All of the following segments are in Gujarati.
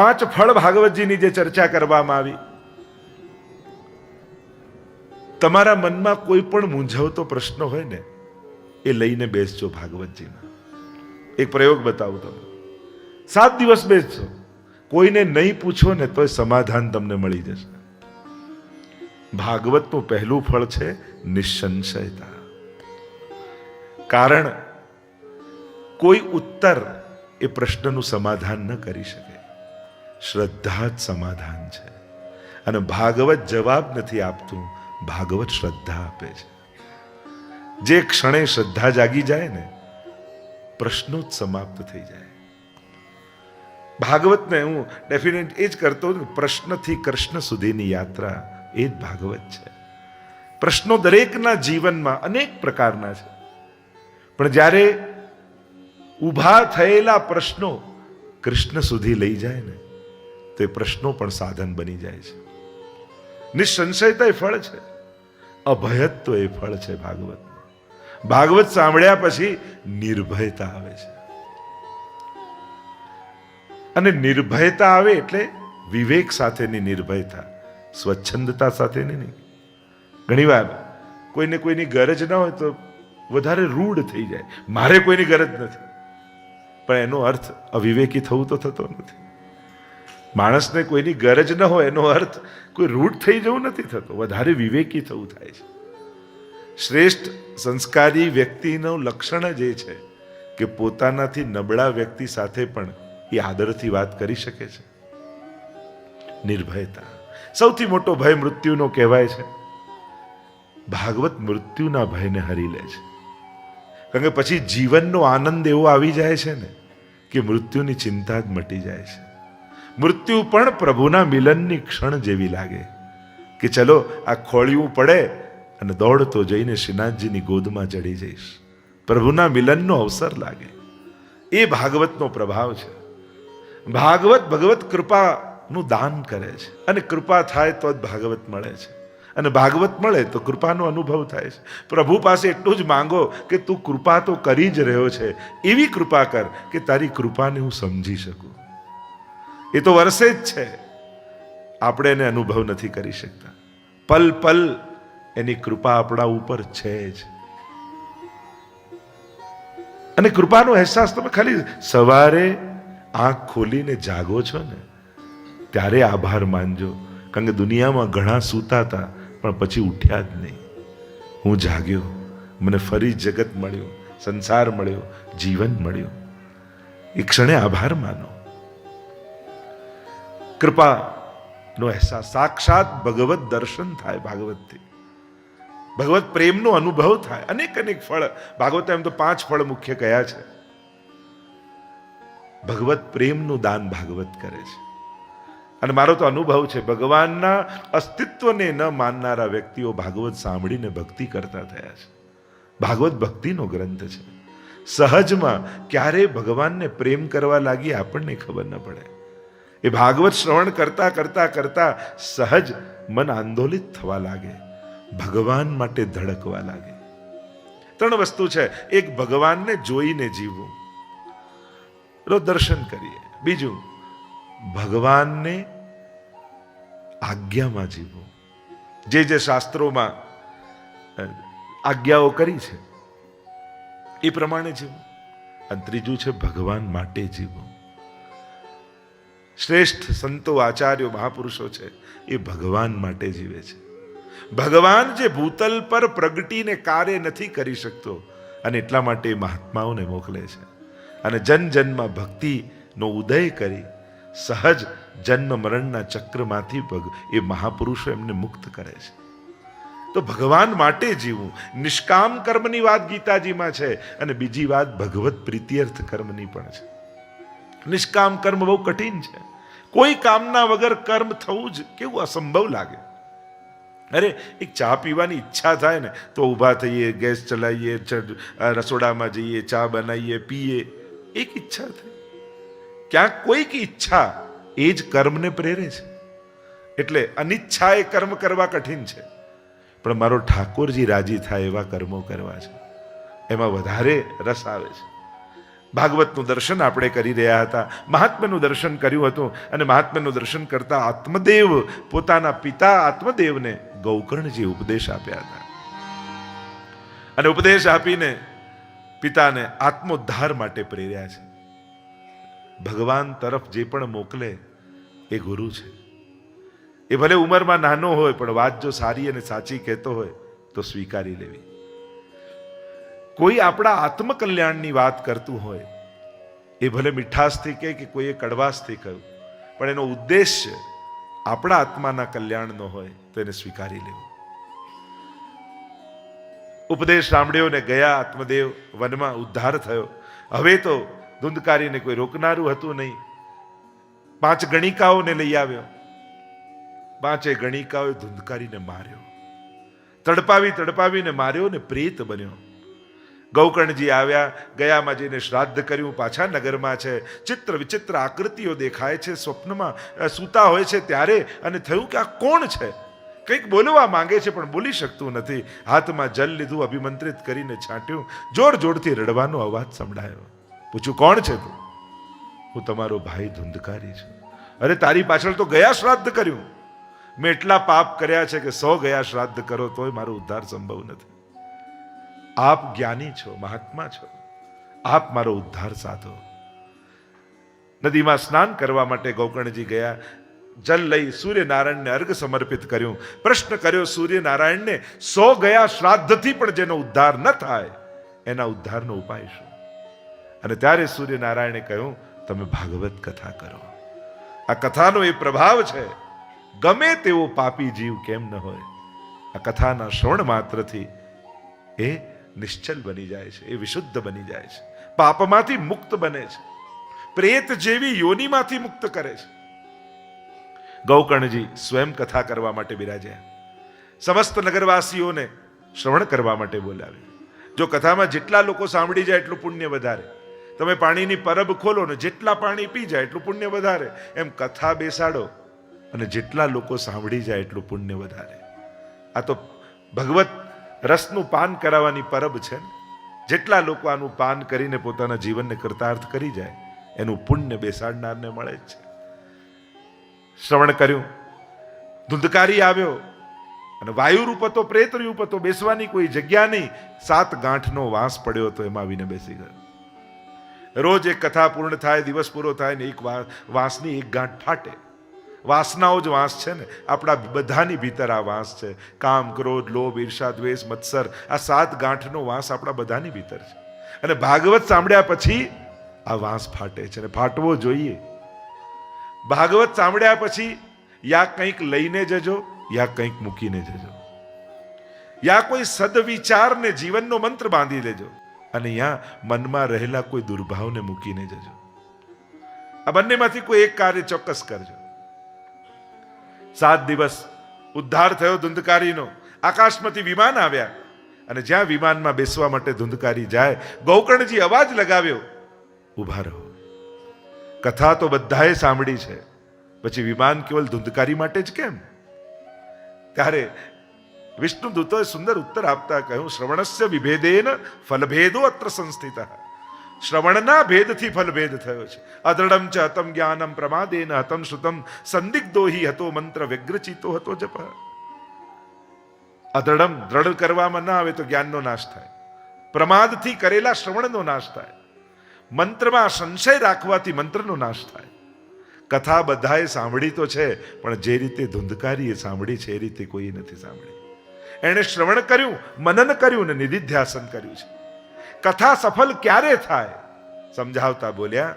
પાંચ ફળ ભાગવતજીની જે ચર્ચા કરવામાં આવી, તમારા મનમાં કોઈ પણ મૂંઝવતો પ્રશ્ન હોય ને એ લઈને બેસજો ભાગવતજીમાં. એક પ્રયોગ બતાવું તમને. 7 દિવસ બેસજો, કોઈને નહીં પૂછો ને તોય સમાધાન તમને મળી જશે. ભાગવતનું પહેલું ફળ છે નિસંશયતા. કારણ કોઈ ઉત્તર એ પ્રશ્નનું સમાધાન ન કરી શકે, શ્રદ્ધા જ સમાધાન છે. અને ભાગવત જવાબ નથી આપતું, ભાગવત શ્રદ્ધા આપે છે. જે ક્ષણે શ્રદ્ધા જાગી જાય ને, પ્રશ્નો જ સમાપ્ત થઈ જાય. ભાગવતને હું ડેફિનેટ એ જ કરતો, પ્રશ્નથી કૃષ્ણ સુધીની યાત્રા એ જ ભાગવત છે. પ્રશ્નો દરેકના જીવનમાં અનેક પ્રકારના છે, પણ જ્યારે ઊભા થયેલા પ્રશ્નો કૃષ્ણ સુધી લઈ જાય ને, તો એ પ્રશ્નો પણ સાધન બની જાય છે. નિસંશયતા એ ફળ છે, અભયત્વ એ ફળ છે ભાગવત. ભાગવત સાંભળ્યા પછી નિર્ભયતા આવે છે. અને નિર્ભયતા આવે એટલે વિવેક સાથેની નિર્ભયતા, સ્વચ્છંદતા સાથેની નહીં. ઘણીવાર કોઈને કોઈની ગરજ ના હોય તો વધારે રૂઢ થઈ જાય, મારે કોઈની ગરજ નથી, પણ એનો અર્થ અવિવેકી થવું તો થતો નથી. માણસને કોઈની ગરજ ન હોય એનો અર્થ કોઈ રૂઢ થઈ જવું નથી થતો, વધારે વિવેકી થવું થાય છે. શ્રેષ્ઠ સંસ્કારી વ્યક્તિનું લક્ષણ જ એ છે કે પોતાનાથી નબળા વ્યક્તિ સાથે પણ એ આદરથી વાત કરી શકે છે. નિર્ભયતા. સૌથી મોટો ભય મૃત્યુનો કહેવાય છે. ભાગવત મૃત્યુના ભયને હરી લે છે. કારણ કે પછી જીવનનો આનંદ એવો આવી જાય છે ને કે મૃત્યુની ચિંતા જ મટી જાય છે. મૃત્યુ પણ પ્રભુના મિલનની ક્ષણ જેવી લાગે કે ચલો આ ખોળિયું પડે અને દોડતો જઈને શ્રીનાથજીની ગોદમાં ચડી જઈશ. પ્રભુના મિલનનો અવસર લાગે. એ ભાગવતનો પ્રભાવ છે. ભાગવત ભગવત કૃપાનું દાન કરે છે, અને કૃપા થાય તો જ ભાગવત મળે છે. અને ભાગવત મળે તો કૃપાનો અનુભવ થાય છે. પ્રભુ પાસે એટલું જ માંગો કે તું કૃપા તો કરી જ રહ્યો છે, એવી કૃપા કર કે તારી કૃપાને હું સમજી શકું. એ તો વર્ષે જ છે, આપણે એને અનુભવ નથી કરી શકતા. પલ પલ એની કૃપા આપણા ઉપર છે જ. અને કૃપાનો અહેસાસ તમે ખાલી સવારે આંખ ખોલીને જાગો છો ને ત્યારે આભાર માનજો. કારણ કે દુનિયામાં ઘણા સૂતા હતા પણ પછી ઉઠ્યા જ નહીં. હું જાગ્યો, મને ફરી જગત મળ્યું, સંસાર મળ્યો, જીવન મળ્યું. એ ક્ષણે આભાર માનો. કૃપાનો અહેસાસ, સાક્ષાત ભગવત દર્શન થાય ભાગવતથી. ભગવત પ્રેમનો અનુભવ થાય. અનેક અનેક ફળ ભાગવત, એમ તો 5 ફળ મુખ્ય કયા છે. ભગવત પ્રેમનું દાન ભાગવત કરે છે. અને મારો તો અનુભવ છે, ભગવાનના અસ્તિત્વને ન માનનારા વ્યક્તિઓ ભાગવત સાંભળીને ભક્તિ કરતા થયા છે. ભાગવત ભક્તિનો ગ્રંથ છે. સહજમાં ક્યારે ભગવાનને પ્રેમ કરવા લાગી આપણને ખબર ન પડે. એ ભાગવત શ્રવણ કરતા કરતા કરતા સહજ મન આંદોલિત થવા લાગે, ભગવાન માટે ધડકવા લાગે. 3 વસ્તુ છે. એક, ભગવાનને જોઈને જીવવું, રોજ દર્શન કરીએ. બીજું, ભગવાનને આજ્ઞામાં જીવવું, જે જે શાસ્ત્રોમાં આજ્ઞાઓ કરી છે એ પ્રમાણે જીવવું. અને ત્રીજું છે ભગવાન માટે જીવવું. શ્રેષ્ઠ સંતો, આચાર્યો, મહાપુરુષો છે એ ભગવાન માટે જીવે છે. ભગવાન જે ભૂતલ પર પ્રગટીને કાર્ય નથી કરી શકતો, અને એટલા માટે મહાત્માઓને મોકલે છે. અને જન જન્મમાં ભક્તિનો ઉદય કરી સહજ જન્મ મરણના ચક્રમાંથી એ મહાપુરુષો એમને મુક્ત કરે છે. તો ભગવાન માટે જીવવું. નિષ્કામ કર્મની વાત ગીતાજીમાં છે, અને બીજી વાત ભગવત પ્રીત્યર્થ કર્મની પણ છે. નિષ્કામ કર્મ બહુ કઠિન છે. કોઈ કામના વગર કર્મ થવું જ કેવું અસંભવ લાગે. અરે એક ચા પીવાની ઈચ્છા થાય ને તો ઊભા થઈએ, ગેસ ચલાવીએ, રસોડામાં જઈએ, ચા બનાવીએ, પીએ. એક ઈચ્છા થઈ. ક્યાંક કોઈક ઈચ્છા એ જ કર્મને પ્રેરે છે. એટલે અનિચ્છા એ કર્મ કરવા કઠિન છે, પણ મારો ઠાકોરજી રાજી થાય એવા કર્મો કરવા છે, એમાં વધારે રસ આવે છે. ભાગવતનું દર્શન આપણે કરી રહ્યા હતા, મહાત્મ્યનું દર્શન કર્યું હતું, અને મહાત્મ્યનું દર્શન કરતા આત્મદેવ પોતાના પિતા આત્મદેવને ગૌકર્ણજી ઉપદેશ આપ્યા હતા, અને ઉપદેશ આપીને પિતાને આત્મોદ્ધાર માટે પ્રેર્યા છે. ભગવાન તરફ જે પણ મોકલે એ ગુરુ છે. એ ભલે ઉંમરમાં નાનો હોય, પણ વાત જો સારી અને સાચી કહેતો હોય તો સ્વીકારી લેવી. કોઈ આપણા આત્મકલ્યાણની વાત કરતું હોય, એ ભલે મીઠાશથી કહે કે કોઈએ કડવાશથી કહ્યું, પણ એનો ઉદ્દેશ્ય આપણા આત્માના કલ્યાણનો હોય તો એને સ્વીકારી લેવું. ઉપદેશ સાંભળ્યો ને ગયા આત્મદેવ વનમાં, ઉદ્ધાર થયો. હવે તો ધુંધકારીને કોઈ રોકનારું હતું નહીં. 5 ગણિકાઓને લઈ આવ્યો. 5 ગણિકાઓએ ધુંધકારીને માર્યો, તડપાવીને માર્યો ને પ્રેત બન્યો. ગૌકર્ણજી આવ્યા, ગયામાં જઈને શ્રાદ્ધ કર્યું, પાછા નગરમાં છે. ચિત્ર વિચિત્ર આકૃતિઓ દેખાય છે, સ્વપ્નમાં સૂતા હોય છે ત્યારે, અને થયું કે આ કોણ છે? કંઈક બોલવા માંગે છે પણ બોલી શકતું નથી. હાથમાં જલ લીધું, અભિમંત્રિત કરીને છાંટ્યું, જોર જોરથી રડવાનો અવાજ સંભળાયો. પૂછ્યું, કોણ છે તું? હું તમારો ભાઈ ધુંધકારી છું. અરે તારી પાછળ તો ગયા શ્રાદ્ધ કર્યું. મેં એટલા પાપ કર્યા છે કે 100 ગયા શ્રાદ્ધ કરો તોય મારો ઉદ્ધાર સંભવ નથી. આપ જ્ઞાની છો, મહાત્મા છો, આપ મારો ઉદ્ધાર સાધો. નદીમાં સ્નાન કરવા માટે ગૌકર્ણજી ગયા. જલ લઈ સૂર્યનારાયણને અર્ઘ સમર્પિત કર્યું. પ્રશ્ન કર્યો સૂર્યનારાયણને, 100 ગયા શ્રાદ્ધથી પણ જેનો ઉદ્ધાર ન થાય એના ઉદ્ધારનો ઉપાય શું? અને ત્યારે સૂર્યનારાયણે કહ્યું, તમે ભાગવત કથા કરો. આ કથાનો એ પ્રભાવ છે, ગમે તેવો પાપી જીવ કેમ ન હોય, આ કથાના શ્રવણ માત્રથી એ નિશ્ચલ બની જાય છે, એ વિશુદ્ધ બની જાય છે, પાપમાંથી મુક્ત બને છે, પ્રેત જેવી યોનિમાંથી મુક્ત કરે છે. ગૌકર્ણજી સ્વયં કથા કરવા માટે બિરાજ્યા. સમસ્ત નગરવાસીઓને શ્રવણ કરવા માટે બોલાવ્યા. જો કથામાં જેટલા લોકો સાંભળી જાય એટલું પુણ્ય વધારે. તમે પાણીની પરબ ખોલો ને જેટલા પાણી પી જાય એટલું પુણ્ય વધારે. એમ કથા બેસાડો અને જેટલા લોકો સાંભળી જાય એટલું પુણ્ય વધારે. આ તો ભગવત રસનું પાન કરાવવાની પરબ છે. જેટલા લોકો આનું પાન કરીને પોતાના જીવનને કૃતાર્થ કરી જાય એનું પુણ્ય બેસાડનારને મળે જ છે. શ્રવણ કર્યું. ધુંધકારી આવ્યો અને વાયુ રૂપ હતો, પ્રેત રૂપ હતો, બેસવાની કોઈ જગ્યા નહીં. 7 ગાંઠનો વાંસ પડ્યો હતો, એમાં આવીને બેસી ગયો. રોજ એક કથા પૂર્ણ થાય, દિવસ પૂરો થાય ને એક વાંસની એક ગાંઠ ફાટે. વાસનાઓ જ વાંસ છે ને, આપણા બધાની ભીતર આ વાંસ છે. કામ, ક્રોધ, લોભ, ઈર્ષા, દ્વેષ, મત્સર, આ 7 ગાંઠનો વાંસ આપણા બધાની ભીતર છે. અને ભાગવત સાંભળ્યા પછી આ વાંસ ફાટે છે, અને ફાટવો જોઈએ. ભાગવત સાંભળ્યા પછી યા કંઈક લઈને જજો, યા કંઈક મૂકીને જજો, યા કોઈ સદવિચારને જીવનનો મંત્ર બાંધી લેજો, અને યા મનમાં રહેલા કોઈ દુર્ભાવને મૂકીને જજો. આ બંનેમાંથી કોઈ એક કાર્ય ચોક્કસ કરજો. 7 દિવસ ઉદ્ધાર થયો ધુંધકારીનો. આકાશમાંથી વિમાન આવ્યા, અને જ્યાં વિમાનમાં બેસવા માટે ધુંધકારી જાય, ગૌકર્ણજી અવાજ લગાવ્યો, ઉભા રહો. કથા તો બધાએ સાંભળી છે, પછી વિમાન કેવલ ધુંધકારી માટે જ કેમ? ત્યારે વિષ્ણુ દૂતોએ સુંદર ઉત્તર આપતા કહ્યું, શ્રવણસ્ય વિભેદેન ફલભેદો અત્ર સંસ્થિતઃ. શ્રવણના ભેદથી ફલભેદ થયો છે. અદૃઢમ ચ હતમ જ્ઞાનમ પ્રમાદેન હતમ શ્રુતમ સંદિગ્ધો હિ હતો મંત્ર વ્યગ્રચિતો હતો જપ. અદૃઢમ દ્રઢ કરવામાં ના આવે તો જ્ઞાનનો નાશ થાય. પ્રમાદથી કરેલા શ્રવણનો નાશ થાય. મંત્રમાં સંશય રાખવાથી મંત્રનો નાશ થાય. કથા બધાએ સાંભળી તો છે, પણ જે રીતે ધુંધકારીએ સાંભળી છે એ રીતે કોઈ નથી સાંભળી. એણે શ્રવણ કર્યું, મનન કર્યું ને નિધિધ્યાસન કર્યું છે. કથા સફળ ક્યારે થાય સમજાવતા બોલ્યા,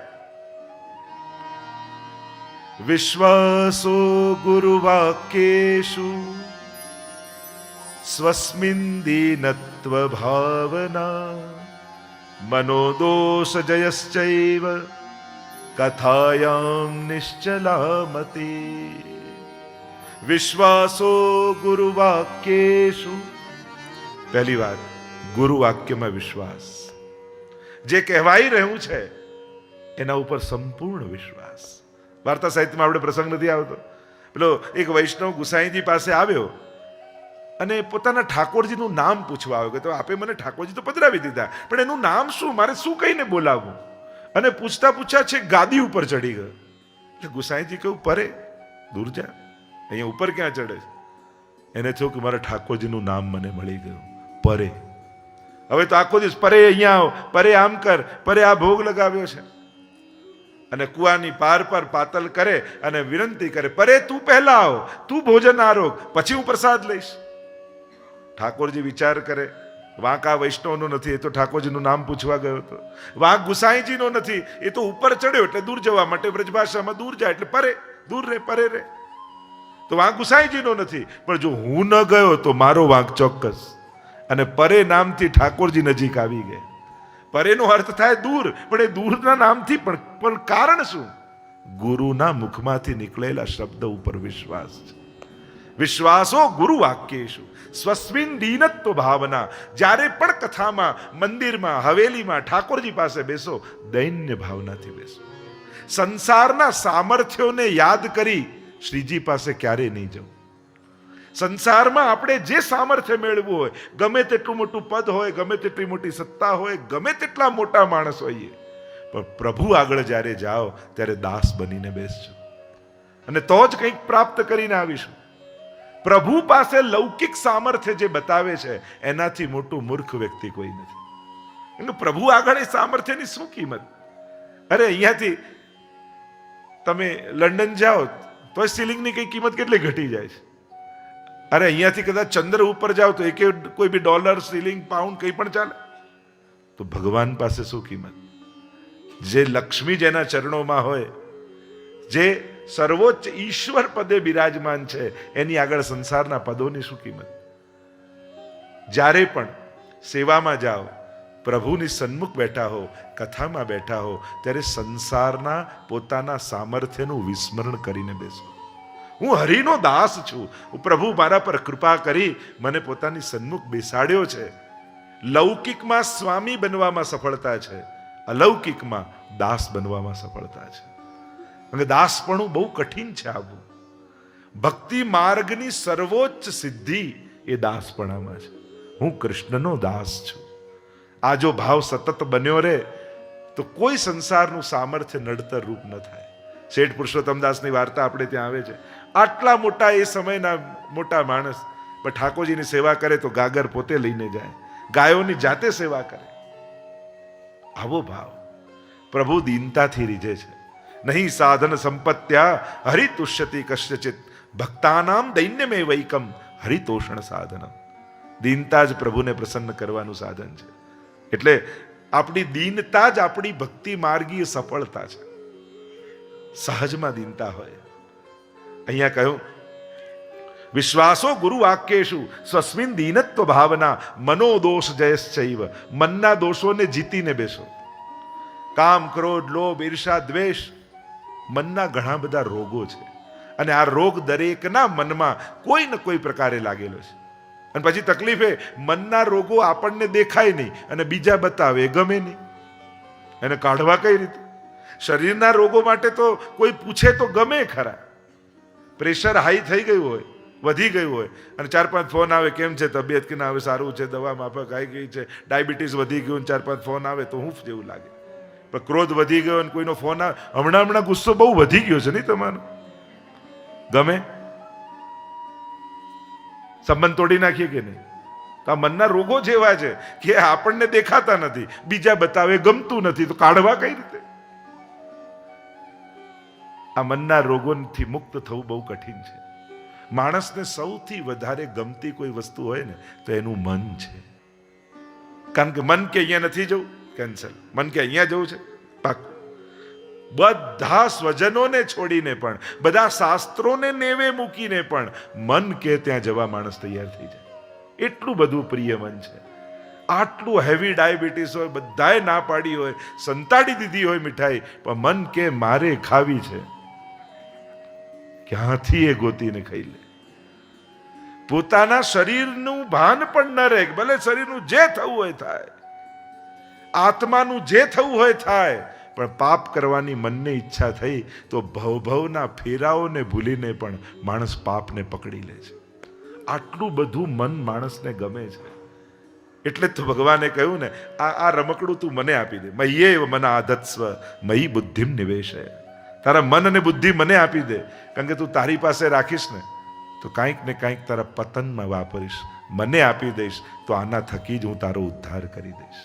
વિશ્વાસો ગુરુવાક્યેષુ સ્વસ્મિન દીનત્વ ભાવના મનોદોષ જયશ્ચૈવ કથાયામ નિશ્ચલામતી. વિશ્વાસો ગુરુવાક્યેષુ. પહેલી વાત, ગુરુ વાક્યમાં વિશ્વાસ. જે કહેવાઈ રહ્યું છે એના ઉપર સંપૂર્ણ વિશ્વાસ. વાર્તા સાહિત્યમાં આપણે પ્રસંગ નથી આવતો. પેલો એક વૈષ્ણવ ગુસાઈજી પાસે આવ્યો અને પોતાના ઠાકોરજીનું નામ પૂછવા આવ્યો કે તો આપે મને ઠાકોરજી તો પધરાવી દીધા, પણ એનું નામ શું, મારે શું કહીને બોલાવવું? અને પૂછતા પૂછ્યા છે ગાદી ઉપર ચડી ગયો. એટલે ગુસાઈજી કહ્યું પરે દૂર જા, અહીંયા ઉપર ક્યાં ચડે છે? એને થયું કે મારા ઠાકોરજીનું નામ મને મળી ગયું, પરે. હવે તો આખો દિવસ પરે અહીંયા આવ, પરે આમ કર, પરે આ ભોગ લગાવ્યો છે. અને કુવાની પાર પર પાતલ કરે અને વિનંતી કરે, પરે તું પહેલા આવ, તું ભોજન આરોગ, પછી હું પ્રસાદ લઈશ. ઠાકોરજી વિચાર કરે, વાંક આ વૈષ્ણવનો નથી, એ તો ઠાકોરજીનું નામ પૂછવા ગયો હતો. વાંક ગુસાઈજીનો નથી, એ તો ઉપર ચડ્યો એટલે દૂર જવા માટે બ્રજભાષામાં દૂર જાય એટલે પરે, દૂર રે, પરે રે. તો વાંક ગુસાઈજીનો નથી, પણ જો હું ન ગયો તો મારો વાંક ચોક્કસ. અને પરે નામથી ઠાકોરજી નજીક આવી ગયા. પરેનો અર્થ થાય દૂર, પણ એ દૂરના નામથી પણ કારણ શું? ગુરુના મુખમાંથી નીકળેલા શબ્દ ઉપર વિશ્વાસ છે. વિશ્વાસો ગુરુ વાક્યેશુ સ્વસ્મિન દીનત્વ ભાવના. જ્યારે પણ કથામાં, મંદિરમાં, હવેલીમાં ઠાકોરજી પાસે બેસો, દૈન્ય ભાવનાથી બેસો. સંસારના સામર્થ્યોને યાદ કરી શ્રીજી પાસે ક્યારે નહીં જવું. સંસારમાં આપણે જે સામર્થ્ય મેળવવું હોય, ગમે તેટલું મોટું પદ હોય, ગમે તેટલી મોટી સત્તા હોય, ગમે તેટલા મોટા માણસ હોઈએ, પણ પ્રભુ આગળ જ્યારે જાઓ ત્યારે દાસ બનીને બેસજો, અને તો જ કંઈક પ્રાપ્ત કરીને આવીશું. પ્રભુ પાસે લૌકિક સામર્થ્ય જે બતાવે છે એનાથી મોટું મૂર્ખ વ્યક્તિ કોઈ નથી. પ્રભુ આગળ એ સામર્થ્યની શું કિંમત? અરે અહીંયાથી તમે લંડન જાઓ તો સીલિંગની કઈ કિંમત કેટલી ઘટી જાય છે. અરે અહીંયાથી કદાચ ચંદ્ર ઉપર જાઓ તો કોઈ બી ડોલર, સીલિંગ, પાઉન્ડ કંઈ પણ ચાલે. તો ભગવાન પાસે શું કિંમત? જે લક્ષ્મી જેના ચરણોમાં હોય, જે સર્વોચ્ચ ઈશ્વર પદે બિરાજમાન છે, એની આગળ સંસારના પદોની શું કિંમત? જ્યારે પણ સેવામાં જાઓ, પ્રભુની સન્મુખ બેઠા હો, કથામાં બેઠા હો, ત્યારે સંસારના પોતાના સામર્થ્યનું વિસ્મરણ કરીને બેસો. હું હરિનો દાસ છું, પ્રભુ મારા પર કૃપા કરી મને પોતાની સન્મુખ બેસાડ્યો છે. લૌકિકમાં સ્વામી બનવામાં સફળતા છે, અલૌકિકમાં દાસ બનવામાં સફળતા છે. અને દાસપણું બહુ કઠિન છે. આવું ભક્તિ માર્ગની સર્વોચ્ચ સિદ્ધિ એ દાસપણામાં છે. હું કૃષ્ણનો દાસ છું. આ જો ભાવ સતત બન્યો રહે તો કોઈ સંસારનું સામર્થ્ય નડતર રૂપ ન થાય. શેઠ પુરુષોત્તમદાસની વાર્તા આપણે ત્યાં આવે છે. આટલા મોટા એ સમયના મોટા માણસ, પણ ઠાકોરજીની સેવા કરે તો ગાગર પોતે લઈને જાય, ગાયોની જાતે સેવા કરે. આવો ભાવ પ્રભુ દીનતાથી રીઝે છે. નહીં સાધન સંપત્ત્યા હરિતુષ્યતિ કશ્યચિત ભક્તાનામ દૈન્યમે વૈકમ હરિતોષણ સાધનમ. દીનતા જ પ્રભુને પ્રસન્ન કરવાનું સાધન છે. એટલે આપણી દીનતા જ આપણી ભક્તિ માર્ગીય સફળતા છે. સહજમાં દીનતા હોય. અહીંયા કહ્યું વિશ્વાસો ગુરુ વાક્યેશુ સ્વસ્મિન દીનત્વ ભાવના મનોદોષ જયશ્ચૈવ. મનના દોષોને જીતીને બેસો. કામ, ક્રોધ, લોભ, ઈર્ષા, દ્વેષ, મનના ઘણા બધા રોગો છે, અને આ રોગ દરેકના મનમાં કોઈ ને કોઈ પ્રકારે લાગેલો છે. અને પછી તકલીફ એ મનના રોગો આપણને દેખાય નહીં અને બીજા બતાવે, ગમે નહીં. એને કાઢવા કઈ રીતે? શરીરના રોગો માટે તો કોઈ પૂછે તો ગમે ખરા. પ્રેશર હાઈ થઈ ગયું હોય, વધી ગયું હોય, અને 4-5 ફોન આવે, કેમ છે તબિયત કે ના આવે, સારું છે, દવા માફક આવી ગઈ છે, ડાયાબિટીસ વધી ગયું, 4-5 ફોન આવે તો હું જેવું લાગે. પણ ક્રોધ વધી ગયો અને કોઈનો ફોન આવે, હમણાં ગુસ્સો બહુ વધી ગયો છે નહીં તમારો, ગમે સંબંધ તોડી નાખીએ કે નહીં? તો આ મનના રોગો જેવા છે કે આપણને દેખાતા નથી, બીજા બતાવે, ગમતું નથી, તો કાઢવા કઈ રીતે? આ મનના રોગોથી મુક્ત થવું બહુ કઠિન છે. માણસને સૌથી વધારે ગમતી કોઈ વસ્તુ હોય ને તો એનું મન છે. કારણ કે મન કે અહીંયા નથી જવું, કેન્સલ. મન કે અહીંયા જવું છે, પાક. બધા સ્વજનોને છોડીને પણ, બધા શાસ્ત્રોને નેવે મૂકીને પણ મન કે ત્યાં જવા માણસ તૈયાર થઈ જાય. એટલું બધું પ્રિય મન છે. આટલું હેવી ડાયાબિટીસ હોય, બધાએ ના પાડી હોય, સંતાડી દીધી હોય મીઠાઈ, પણ મન કે મારે ખાવી છે, ક્યાંથી એ ગોતીને ખાઈ લે. પોતાના શરીરનું ભાન પણ ન રહે. ભલે શરીરનું જે થવું હોય થાય, આત્માનું જે થવું હોય થાય, પણ પાપ કરવાની મનને ઈચ્છા થઈ તો ભવભવના ફેરાઓને ભૂલીને પણ માણસ પાપને પકડી લે છે. આટલું બધું મન માણસને ગમે છે. એટલે જ તો ભગવાને કહ્યું ને, આ રમકડું તું મને આપી દે. મય્યેવ મન આધત્સ્વ મયી બુદ્ધિમ નિવેશય. તારા મન અને બુદ્ધિ મને આપી દે, કારણ કે તું તારી પાસે રાખીશ ને તો કાંઈક ને કાંઈક તારા પતનમાં વાપરીશ. મને આપી દઈશ તો આના થકી જ હું તારો ઉદ્ધાર કરી દઈશ.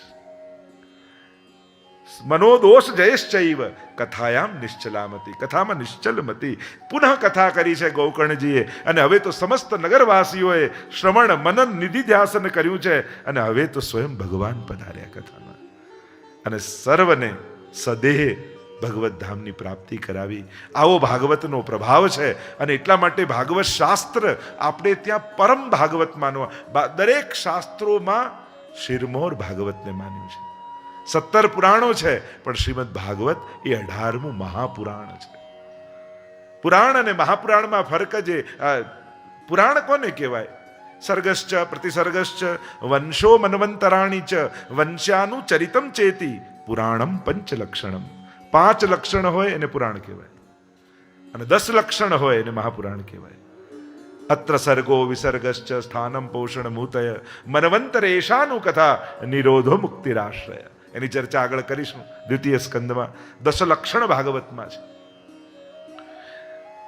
મનોદોષ જયશ્ચૈવ કથાયામ નિશ્ચલામતી. કથામાં નિશ્ચલમતી પુનઃ કથા કરી છે ગોકર્ણજીએ. અને હવે તો સમસ્ત નગરવાસીઓએ શ્રવણ મનન નિધિ ધ્યાસન કર્યું છે. અને હવે તો સ્વયં ભગવાન પધાર્યા કથામાં અને સર્વને સદેહ ભગવત ધામની પ્રાપ્તિ કરાવી. આવો ભાગવતનો પ્રભાવ છે. અને એટલા માટે ભાગવત શાસ્ત્ર આપણે ત્યાં પરમ ભાગવત માનવા. દરેક શાસ્ત્રોમાં શિરમોર ભાગવતને માન્યું છે. 17 પુરાણો છે, પણ શ્રીમદ ભાગવત એ 18મું મહાપુરાણ છે. પુરાણ અને મહાપુરાણમાં ફરક જ પુરાણ કોને કહેવાય? સર્ગશ્ચ પ્રતિસર્ગશ્ચ વંશો મન્વંતરાણી ચ વંશ્યાનું ચરિતમ ચેતી પુરાણમ પંચલક્ષણમ. 5 લક્ષણ હોય એને પુરાણ કહેવાય અને 10 લક્ષણ હોય એને મહાપુરાણ કહેવાય. અત્ર સર્ગો વિસર્ગશ્ચ સ્થાનમ પોષણ મૂતય મનવંતરેશાનું કથા નિરોધો મુક્તિરાશ્રય. એની ચર્ચા આગળ કરીશું દ્વિતીય સ્કંદમાં. 10 લક્ષણ ભાગવતમાં છે.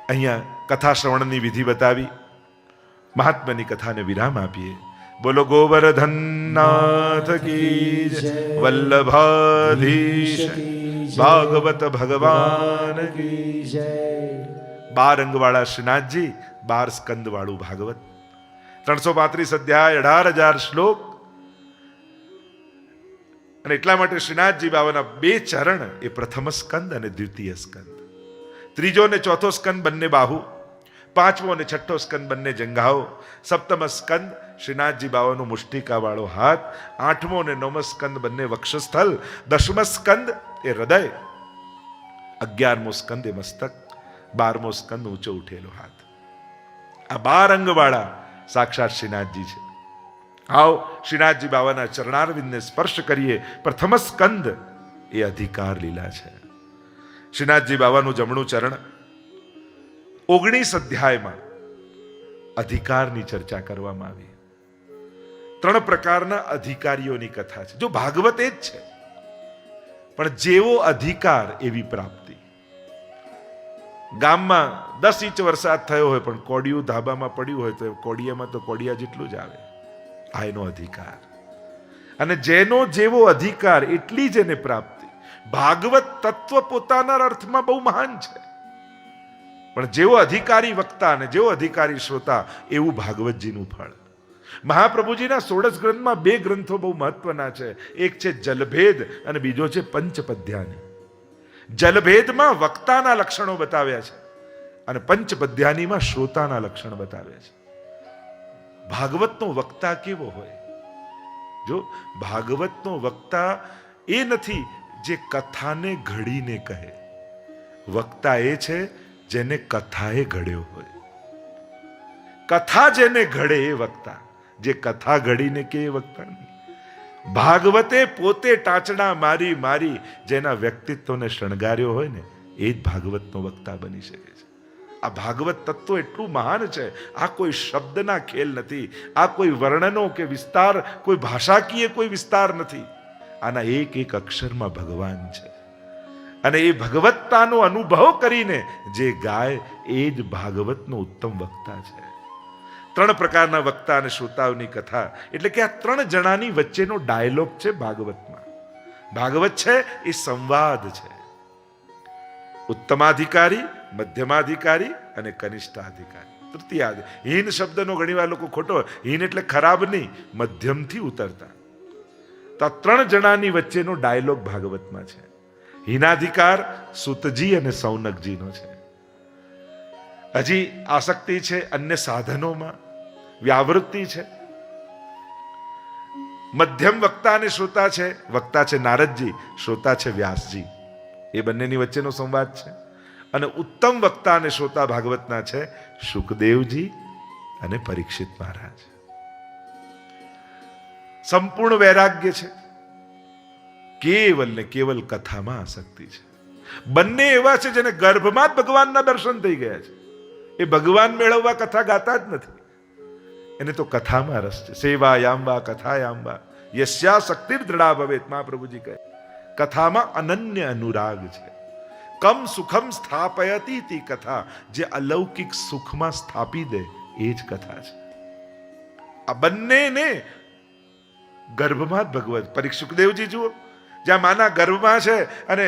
અહીંયા કથા શ્રવણની વિધિ બતાવી, મહાત્માની કથાને વિરામ આપીએ. બોલો ગોવર્ધનનાથ કી જય, વલ્લભાધીશ ભાગવત ભગવાન કી જય. 12 અંગવાળા શ્રીનાથજી, 12 સ્કંદ વાળું ભાગવત, 335 અધ્યાય, 18,000 શ્લોક. અને એટલા માટે શ્રીનાથજી બાબાના 2 ચરણ એ પ્રથમ સ્કંદ અને દ્વિતીય સ્કંદ. ત્રીજો ને ચોથો સ્કંદ બંને બાહુ, 5મો અને 6ઠ્ઠો સ્કંદ બંને જંઘાઓ, 7મ સ્કંદ શ્રીનાથજી બાવાનો મુષ્ટિકા વાળો હાથ, 8મો અને 9મો સ્કંદ બંને વક્ષસ્થલ, 10મો સ્કંદ એ હૃદય, 11મો સ્કંદ એ મસ્તક, 12મો સ્કંદ ઊંચો ઉઠેલો હાથ. આ 12 અંગવાળા સાક્ષાત શ્રીનાથજી છે. આવો શ્રીનાથજી બાબાના ચરણારવિંદને સ્પર્શ કરીએ. પ્રથમ સ્કંદ એ અધિકાર લીલા છે. શ્રીનાથજી બાબાનું જમણું ચરણ 19 અધ્યાયમાં અધિકારની ચર્ચા કરવામાં આવી. 3 પ્રકારના અધિકારીઓની કથા છે. જો ભાગવત એ જ છે, પણ જેવો અધિકાર એવી પ્રાપ્તિ. ગામમાં 10 ઇંચ વરસાદ થયો હોય પણ કોડિયું ધાબામાં પડ્યું હોય તો કોડિયામાં તો કોડિયા જેટલું જ આવે. આ એનો અધિકાર. અને જેનો જેવો અધિકાર એટલી જ એને પ્રાપ્તિ. ભાગવત તત્વ પોતાના અર્થમાં બહુ મહાન છે, પણ જેવો અધિકારી વક્તા અને જેવો અધિકારી શ્રોતા એવું ભાગવતજીનું ફળ. મહાપ્રભુજીના 16 ગ્રંથમાં 2 ગ્રંથો બહુ મહત્વના છે. એક છે જલભેદ અને બીજો છે પંચપદ્યાની. જલભેદમાં વક્તાના લક્ષણો બતાવ્યા છે અને પંચપદ્યાનીમાં શ્રોતાના લક્ષણ બતાવ્યા છે. ભાગવતનો વક્તા કેવો હોય? જો ભાગવતનો વક્તા એ નથી જે કથાને ઘડીને કહે. વક્તા એ છે જેને કથાએ ઘડ્યો હોય. કથા જેને ઘડે એ વક્તા, જે કથા ઘડીને કે એ વક્તા નહીં. ભાગવતે પોતે ટાંચણા મારી મારી જેના વ્યક્તિત્વને શણગાર્યો હોય ને એ જ ભાગવતનો વક્તા બની શકે છે. આ ભાગવત તત્વ એટલું મહાન છે. આ કોઈ શબ્દના ખેલ નથી. આ કોઈ વર્ણનો કે વિસ્તાર, કોઈ ભાષાકીય કોઈ વિસ્તાર નથી. આના એક એક અક્ષરમાં ભગવાન છે. અને એ ભગવત્તાનો અનુભવ કરીને જે ગાય એ જ ભાગવતનો ઉત્તમ વક્તા છે. 3 પ્રકારના વક્તા અને શ્રોતાઓની કથા એટલે કે આ 3 જણાની વચ્ચેનો ડાયલોગ છે ભાગવતમાં. ભાગવત છે એ સંવાદ છે. ઉત્તમાધિકારી, મધ્યમાધિકારી અને કનિષ્ઠાધિકારી. તૃતીયાધિ. હીન શબ્દનો ઘણીવાર લોકો ખોટો, હીન એટલે ખરાબ નહીં, મધ્યમથી ઉતરતા. તો આ 3 જણાની વચ્ચેનો ડાયલોગ ભાગવતમાં છે. હીનાધિકાર સુતજી અને સૌનકજીનો છે. હજી આસક્તિ છે અન્ય સાધનોમાં, વ્યાવૃત્તિ છે. મધ્યમ વક્તા અને શ્રોતા છે. વક્તા છે નારદજી, શ્રોતા છે વ્યાસજી. એ બંનેની વચ્ચેનો સંવાદ છે. અને ઉત્તમ વક્તા અને શ્રોતા ભાગવતના છે શુકદેવજી અને પરીક્ષિત મહારાજ. સંપૂર્ણ વૈરાગ્ય છે. કેવલ ને કેવલ કથામાં આસક્તિ છે. બંને એવા છે જેને ગર્ભમાં જ ભગવાનના દર્શન થઈ ગયા છે. એ ભગવાન મેળવવા કથા ગાતા જ નથી. એને તો કથામાં રસ છે. સેવા યામવા કથા યામવા. યસ્યા શક્તિ દ્રઢા ભવેત, મહાપ્રભુજી કહે કથામાં અનન્ય અનુરાગ છે. કમ સુખમ સ્થાપયતી તી કથા, જે અલૌકિક સુખમાં સ્થાપી દે એ જ કથા છે. આ બંનેને ગર્ભમાં જ ભગવત. પરીક્ષુકદેવજી જુઓ, જ્યાં માના ગર્ભમાં છે અને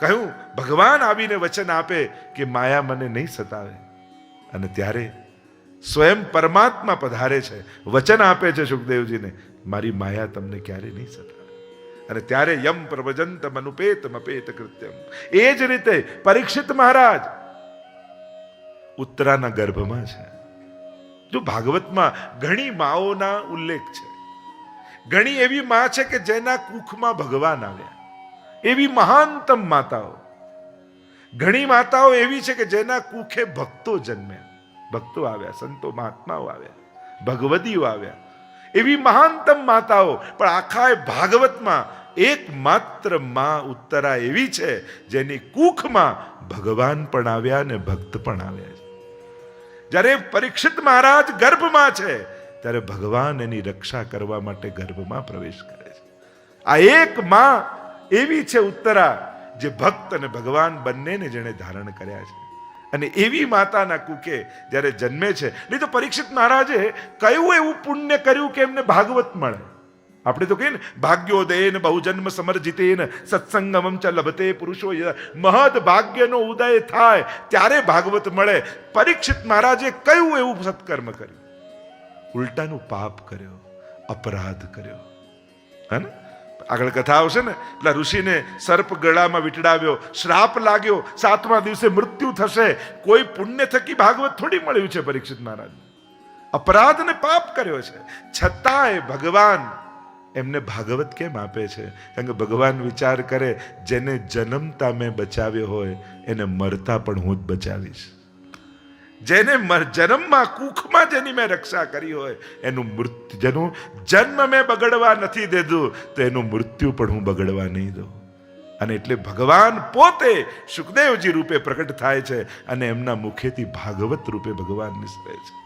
કહ્યું ભગવાન આવીને વચન આપે કે માયા મને નહીં સતાવે, અને ત્યારે સ્વયં પરમાત્મા પધારે છે, વચન આપે છે સુખદેવજીને મારી માયા તમને ક્યારે નહીં સતાવે. અને ત્યારે યમ પ્રવજંતમ અનુપેતમ અપેત કૃત્યમ. એ જ રીતે પરીક્ષિત મહારાજ ઉત્તરાના ગર્ભમાં છે. જો ભાગવતમાં ઘણી માઓના ઉલ્લેખ છે, ઘણી એવી માં છે કે જેના કુખમાં ભગવાન આવ્યા, એવી મહાનતમ માતાઓ. ઘણી માતાઓ એવી છે કે જેના કુખે ભક્તો જન્મ્યા, ભક્તો આવ્યા, સંતો મહાત્માઓ આવ્યા, ભગવદીઓ આવ્યા, એવી મહાનતમ માતાઓ. પણ આખા ભાગવતમાં એકમાત્ર માં ઉત્તરા એવી છે જેની કુખમાં ભગવાન પણ આવ્યા અને ભક્ત પણ આવ્યા છે. જ્યારે પરીક્ષિત મહારાજ ગર્ભમાં છે ત્યારે ભગવાન એની રક્ષા કરવા માટે ગર્ભમાં પ્રવેશ કરે છે. આ એક માં એવી છે ઉત્તરા, જે ભક્ત અને ભગવાન બંનેને જેણે ધારણ કર્યા છે. અને એવી માતાના કુકે જ્યારે જન્મે છે. નહીં તો પરીક્ષિત મહારાજે કયું એવું પુણ્ય કર્યું કે એમને ભાગવત મળે? આપણે તો કહીએ ને ભાગ્યોદયન બહુજન્મ સમર્જિતેન સત્સંગમમ ચ લભતે પુરુષો. મહદ ભાગ્યનો ઉદય થાય ત્યારે ભાગવત મળે. પરીક્ષિત મહારાજે કયું એવું સત્કર્મ કર્યું? ઉલટાનું પાપ કર્યો, અપરાધ કર્યો. હે ને? આગળ કથા આવશે ને, એટલે ઋષિને સર્પ ગળામાં વીંટળાવ્યો, શ્રાપ લાગ્યો, 7મા દિવસે મૃત્યુ થશે. કોઈ પુણ્ય થકી ભાગવત થોડી મળ્યું છે પરીક્ષિત મહારાજ. અપરાધ ને પાપ કર્યો છે, છતાંય ભગવાન એમને ભાગવત કેમ આપે છે? કારણ કે ભગવાન વિચાર કરે જેને જન્મતા મેં બચાવ્યો હોય એને મરતા પણ હું જ બચાવીશ. જેને જન્મમાં કુખમાં જેની મેં રક્ષા કરી હોય એનું મૃત્યુ, જેનું જન્મ મેં બગડવા નથી દીધું તો એનું મૃત્યુ પણ હું બગડવા નહીં દઉં. અને એટલે ભગવાન પોતે સુખદેવજી રૂપે પ્રકટ થાય છે અને એમના મુખેથી ભાગવત રૂપે ભગવાન નિસરે છે.